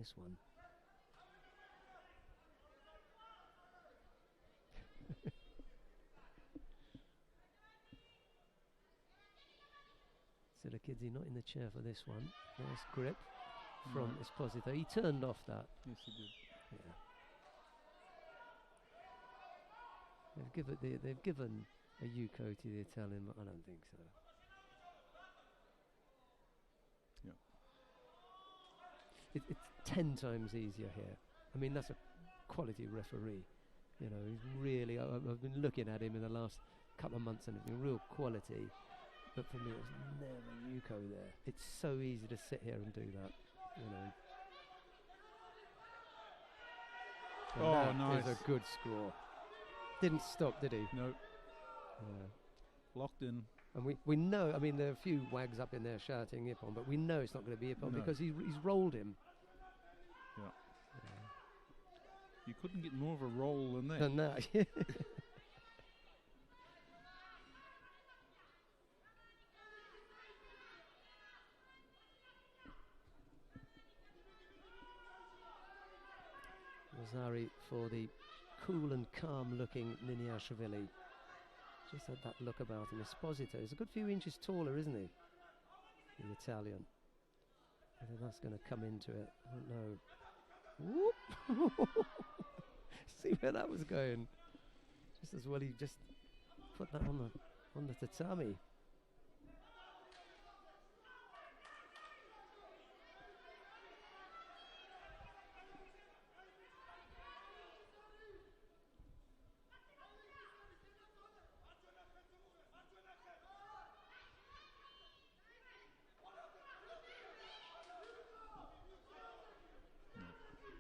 This one. Sirakidze not in the chair for this one. Nice grip from Esposito. He turned off that. Yes, he did. Yeah. They've given a Yuko to the Italian, but I don't think so. Yeah. It's 10 times easier here. I mean, that's a quality referee. You know, he's really. I've been looking at him in the last couple of months, and it's been real quality. But for me, it was never Yuko there. It's so easy to sit here and do that. You know. And that nice. is a good score. Didn't stop, did he? No. Locked in. And we know, I mean, there are a few wags up in there shouting Ippon, but we know it's not going to be Ippon No. because he's rolled him. Yeah. You couldn't get more of a roll than that. Than that. Rosari for the cool and calm looking Niniashvili. Just had that look about him. Esposito is a good few inches taller, isn't he? The Italian. Whether that's going to come into it, I don't know. Whoop! See where that was going. Just as well he just put that on the tatami.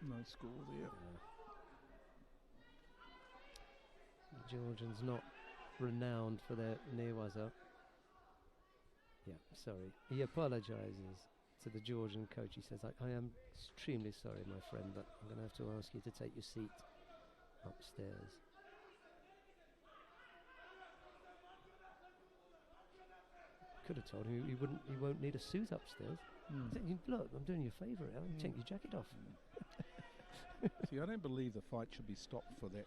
No score there. The Georgians not renowned for their newaza. Yeah, sorry. He apologises to the Georgian coach. He says, I am extremely sorry, my friend, but I'm going to have to ask you to take your seat upstairs. Could have told him he won't need a suit upstairs. Look, I'm doing you a favour. Take your jacket off. See, I don't believe the fight should be stopped for that.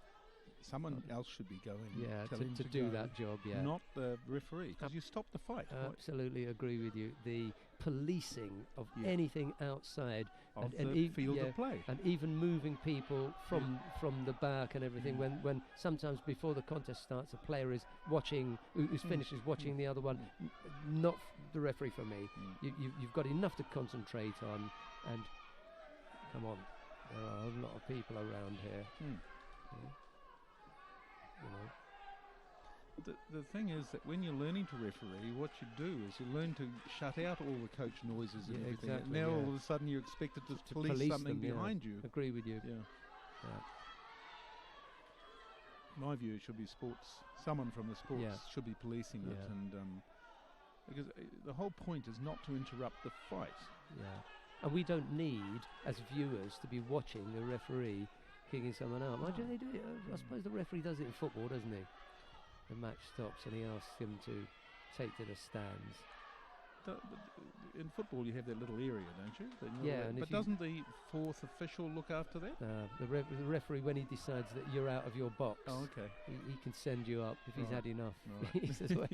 Someone else should be going. Yeah, to do that job. Yeah, not the referee, because you stop the fight. Absolutely agree with you. The policing of anything outside of the field of play, and even moving people from the back and everything. When sometimes before the contest starts, a player is watching, who's finished is watching the other one. Not the referee for me. You've got enough to concentrate on, and come on, there are a lot of people around here. You know. The thing is that when you're learning to referee, what you do is you learn to shut out all the coach noises and everything. Exactly, now all of a sudden you're expected to police something them, behind you. Agree with you. Yeah. My view, it should be sports. Someone from the sports should be policing it, and because the whole point is not to interrupt the fight. Yeah. And we don't need, as viewers, to be watching the referee kicking someone out. Why do they do it? I suppose the referee does it in football, doesn't he? The match stops and he asks him to take to the stands. In football, you have that little area, don't you? Yeah, but doesn't the fourth official look after that? The referee, when he decides that you're out of your box, okay, he can send you up if he's had enough. Right. He says, well,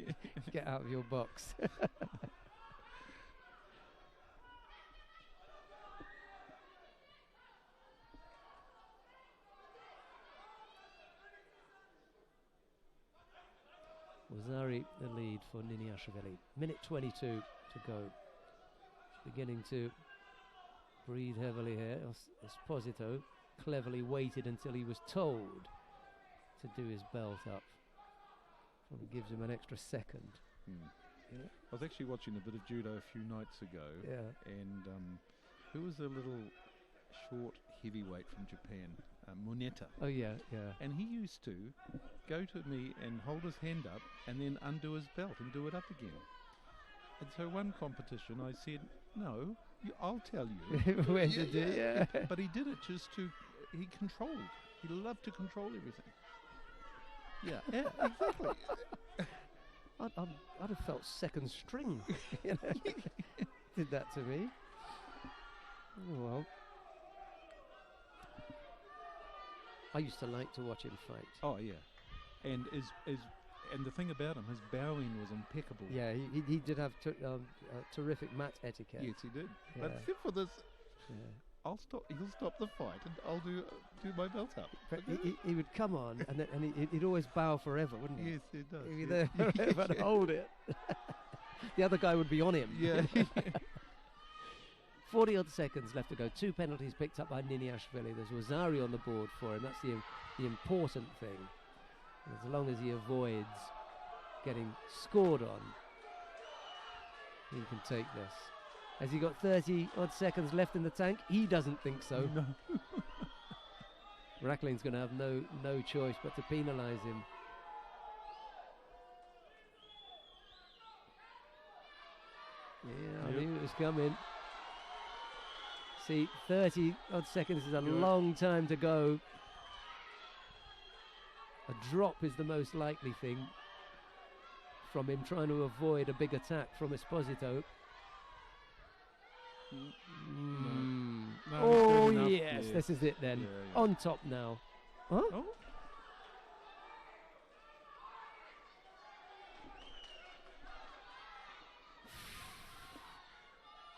get out of your box. Rosari the lead for Niniashvili. Minute 22 to go. Beginning to breathe heavily here. Esposito cleverly waited until he was told to do his belt up. Probably gives him an extra second. I was actually watching a bit of judo a few nights ago. And who was the little short heavyweight from Japan? Moneta. Oh yeah. And he used to go to me and hold his hand up and then undo his belt and do it up again. And so one competition I said, no, I'll tell you. When to do it. But he did it just he controlled. He loved to control everything. Yeah, exactly. I'd have felt second string. Did that to me. Oh, well. I used to like to watch him fight. Oh yeah, and and the thing about him, his bowing was impeccable. Yeah, he did have terrific mat etiquette. Yes, he did. Yeah. But except for this, Yeah. He'll stop the fight, and I'll do my belt up. But he would come on, and he'd always bow forever, wouldn't he? Yes, he does. He'd be yes. there forever and hold it. The other guy would be on him. Yeah. 40 odd seconds left to go. 2 penalties picked up by Niniashvili. There's Rosario on the board for him. That's the important thing. As long as he avoids getting scored on, he can take this. Has he got 30 odd seconds left in the tank? He doesn't think so. No. Racklin's going to have no choice but to penalise him. Yeah, I knew it was coming. See, 30 odd seconds is a long time to go. A drop is the most likely thing from him, trying to avoid a big attack from Esposito. No, Oh, enough. yes, this is it then. Yeah. On top now. Huh? Oh.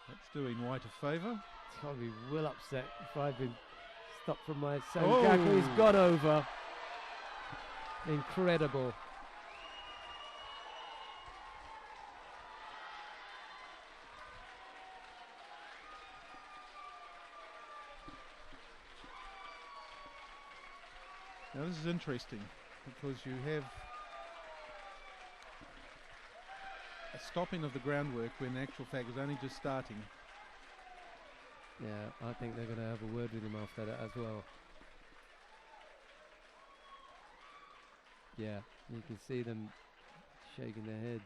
That's doing White a favour. I'll be well upset if I've been stopped from my Sangaku. Oh. He's gone over. Incredible. Now this is interesting because you have a stopping of the groundwork when the actual fact is only just starting. Yeah, I think they're going to have a word with him after that as well. Yeah, you can see them shaking their heads.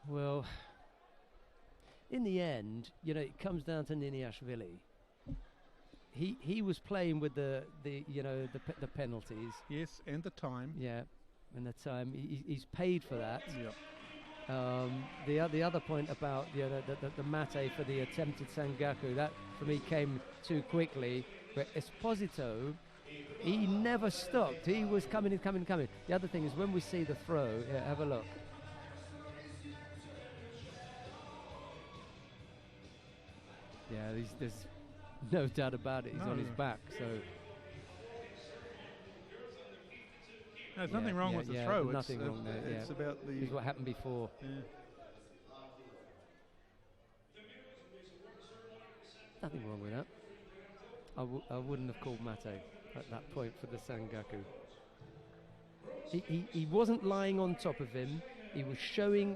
Well, in the end, you know, it comes down to Niniashvili. He was playing with the penalties. Yes, and the time. Yeah, and the time he's paid for that. Yeah. The other point about the mate for the attempted Sangaku, that for me came too quickly. But Esposito, he never stopped. He was coming and coming and coming. The other thing is when we see the throw, have a look. Yeah, there's no doubt about it. He's on his back, so. No, there's nothing wrong with the throw. Nothing wrong there. It's about the. It's what happened before. Yeah. Nothing wrong with that. I wouldn't have called mate at that point for the Sangaku. He wasn't lying on top of him. He was showing